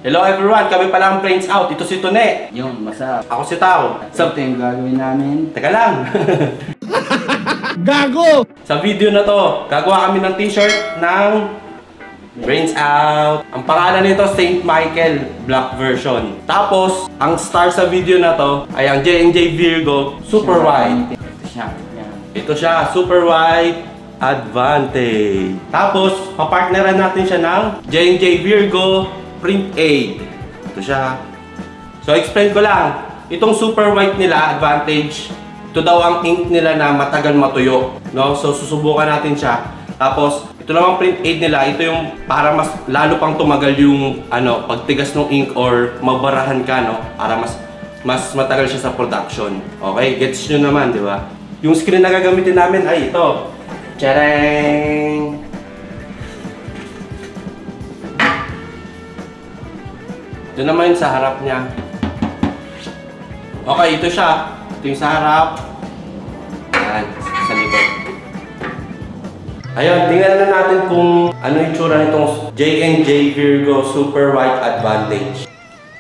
Hello everyone, kami pala ang Brains Out. Ito si Tone. Yung masarap. Ako si Tao. Ito yung gagawin namin. Teka lang. Gago! Sa video na to, gagawa kami ng t-shirt ng Brains Out. Ang pangalan nito, St. Michael Black version. Tapos, ang star sa video na to ay ang J&J Virgo Super White. Ito siya. Yan. Ito siya, Super White Advantage. Tapos, papartneran natin siya ng J&J Virgo Print Aid. Ito siya. So, explain ko lang. Itong Super White nila, Advantage, ito daw ang ink nila na matagal matuyo. No? So, susubukan natin siya. Tapos, ito namang Print Aid nila, ito yung para mas lalo pang tumagal yung pagtigas ng ink or magbarahan ka, no? Para mas matagal siya sa production. Okay? Gets nyo naman, di ba? Yung screen na gagamitin namin ay ito. Tadang! Ito naman yung sa harap niya. Okay, ito siya. Ito yung sa harap. Ayan, sa likod. Ayun, tingnan na natin kung ano yung tsura nitong J&J Virgo Super White Advantage.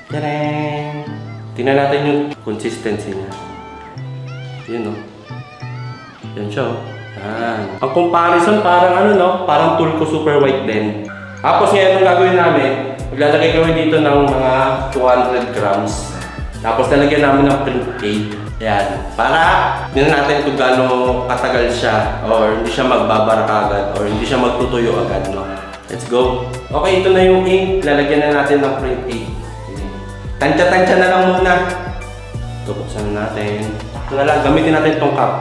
Tadang! Tingnan natin yung consistency niya. Yun, no? Yan siya, oh. Yan. Ang comparison, parang parang Tulco Super White din. Tapos ngayon, ang gagawin namin, maglalagay kami dito ng mga 200 grams. Tapos lalagyan namin ng Print Aid. Ayan. Para tingnan natin kung gaano katagal siya or hindi siya magbabara agad or hindi siya magtutuyo agad, no? Let's go! Okay, ito na yung ink. Lalagyan na natin ng Print Aid. Tansya-tansya na lang muna. Ito, buksan na natin. Ito na lang. Gamitin natin itong cup.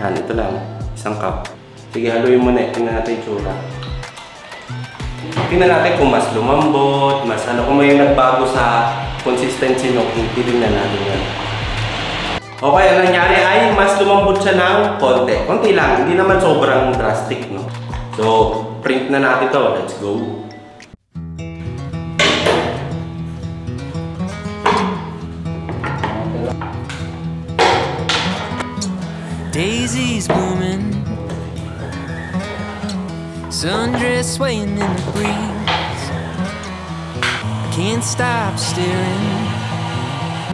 Yan, ito lang. Isang cup. Sige, haluin mo na. Tingnan natin yung tsura. Tingnan natin kung mas lumambot, kung may nagbago sa consistency ng ink. Tingnan natin yan. Okay, ang nangyari ay mas lumambot siya ng konti. Konti lang, hindi naman sobrang drastic, no? So, print na natin to. Let's go! Daisies blooming, sundress swaying in the breeze. Can't stop staring.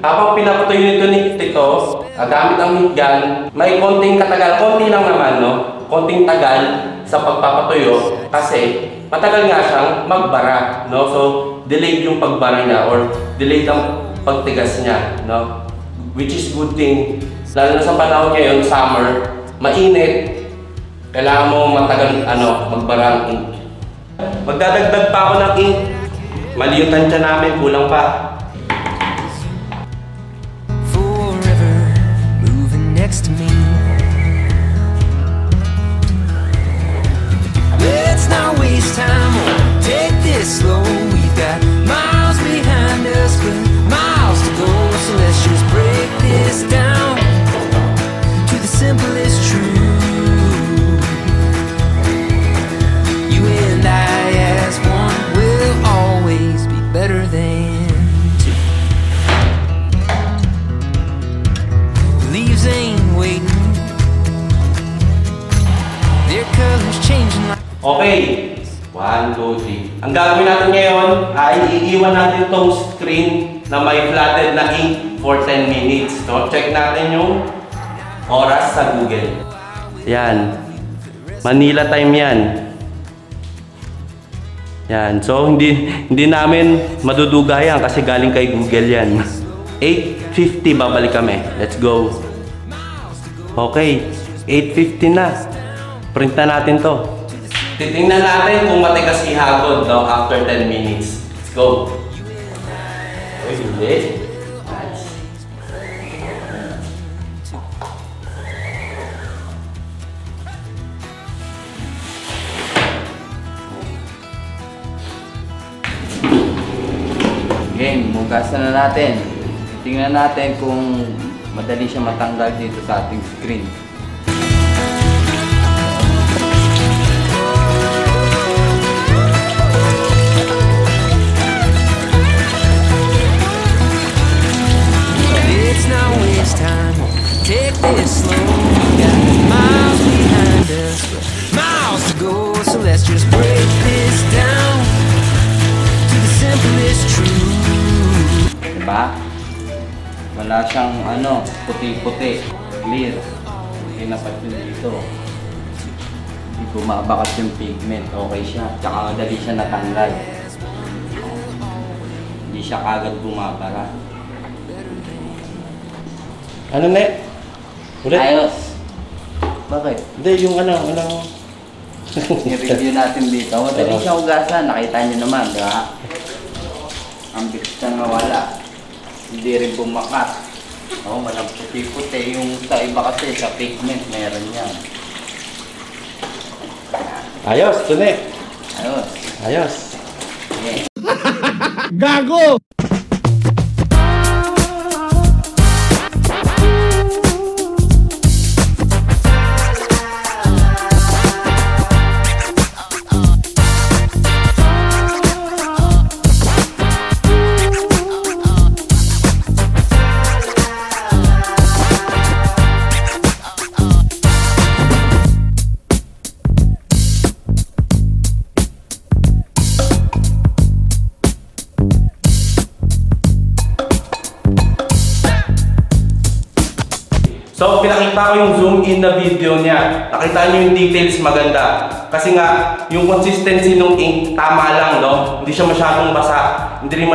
Habang pinapatuyo nito ni Tito, gamit ang heat gun, may konting katagal, konti lang naman, no? Konting tagal sa pagpapatuyo kasi matagal nga siyang magbara, no? So, delayed yung pagbara niya or delayed ang pagtigas niya, no? Which is good thing. Lalo na sa panahon ngayon, summer, mainit, kailangan mo matagal magbara ang ink. Magdadagdag pa ako ng ink. Mali yung tansya namin, kulang pa. Forever moving next to me. Let's not waste time, take this slow. We've got miles behind us, but miles to go. So let's just break this down to the simplest truth. You and I as one will always be better than two. The leaves ain't waiting, their colors changing like. Okay. 1, 2, 3. Ang gagawin natin ngayon ay iiwan natin itong screen na may flooded na ink for 10 minutes. So, check natin yung oras sa Google. Yan. Manila time yan. Yan. So, hindi namin maduduga yan kasi galing kay Google yan. 8:50 babalik kami. Let's go. Okay. 8:50 na. Print na natin to. Titingnan natin kung matigas ihagod, no, after 10 minutes. Let's go. Uy, hindi. Nice. Game, mugasan na natin. Tingnan natin kung madali siya matanggal dito sa ating screen. Let's not waste time, take this slow. We got miles behind us, but miles to go. So let's just break this down to the simplest truth. Diba? Wala siyang puti-puti, clear. Pinapat yun dito. Hindi bumabakas yung pigment, okay siya. Tsaka madali siya natanggal. Hindi siya kagad bumabara. Ano na? Ulit? Ayos! Bakit? Hindi, yung I-review natin dito. Madali siya hugasan, nakita niyo naman, di ba? Ang bilis siyang nawala. Hindi rin bumakat. Walang puti-puti. Yung sa iba kasi, sa pigment, meron yan. Ayos, Tune. Ayos. Ayos. Okay. Gago! So, pinakita ko yung zoom in na video niya. Nakita niyo yung details maganda. Kasi nga, yung consistency ng ink, tama lang, no? Hindi siya masyadong basa. Hindi rin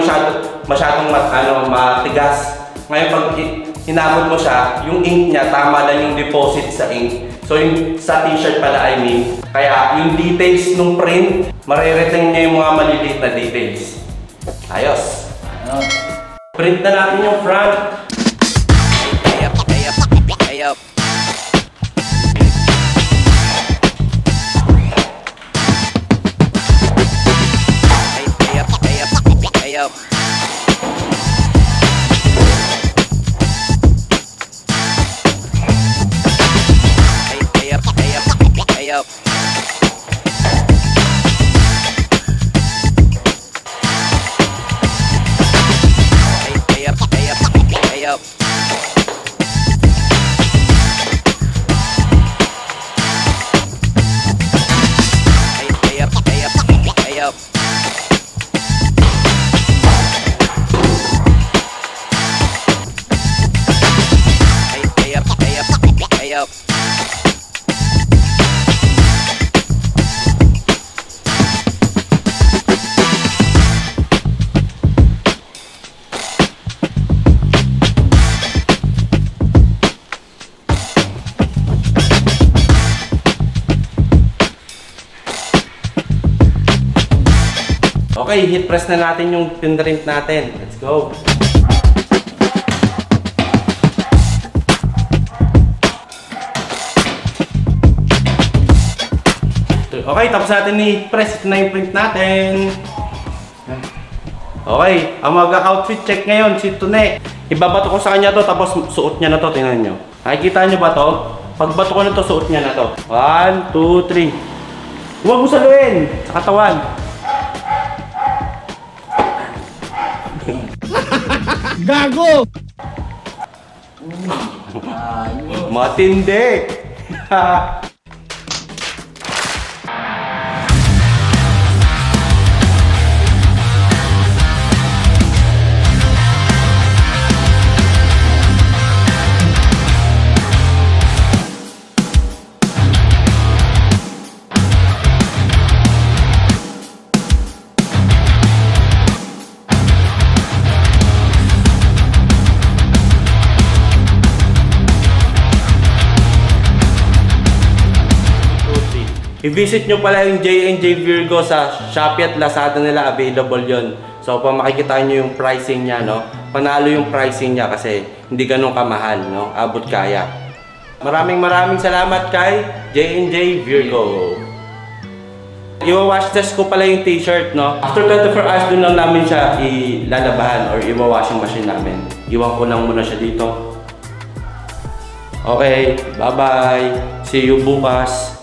masyadong matigas. Ngayon, pag hinabot mo siya, yung ink niya, tama lang yung deposit sa ink. So, yung sa t-shirt pala, I mean. Kaya, yung details ng print, mariretain niya yung mga maliliit na details. Ayos. Ayos. Print na natin yung front. Hey up. Hey up. Hey up. Hey up. Hey up. Okay, hit press na natin yung print natin. Let's go! Okay, tapos natin i-press. Ito na yung print natin. Okay, ang mag-outfit check ngayon, si Tune. Ibabato ko sa kanya to, tapos suot niya na to. Tingnan nyo. Nakikita nyo ba to? Pagbato ko na to, suot niya na to. 1, 2, 3. Huwag mo saluin sa katawan. Gago! Matindi! I-visit nyo pala yung J&J Virgo sa Shopee at Lazada nila, available yon. So, pa makikita nyo yung pricing niya, no? Panalo yung pricing niya kasi hindi ganun kamahal, no? Abot kaya. Maraming salamat kay J&J Virgo. Iwa-wash test ko pala yung t-shirt, no? After 24 hours, dun lang namin siya ilalabahan or iwa-washing machine namin. Iwan ko lang muna siya dito. Okay, bye-bye. See you bukas.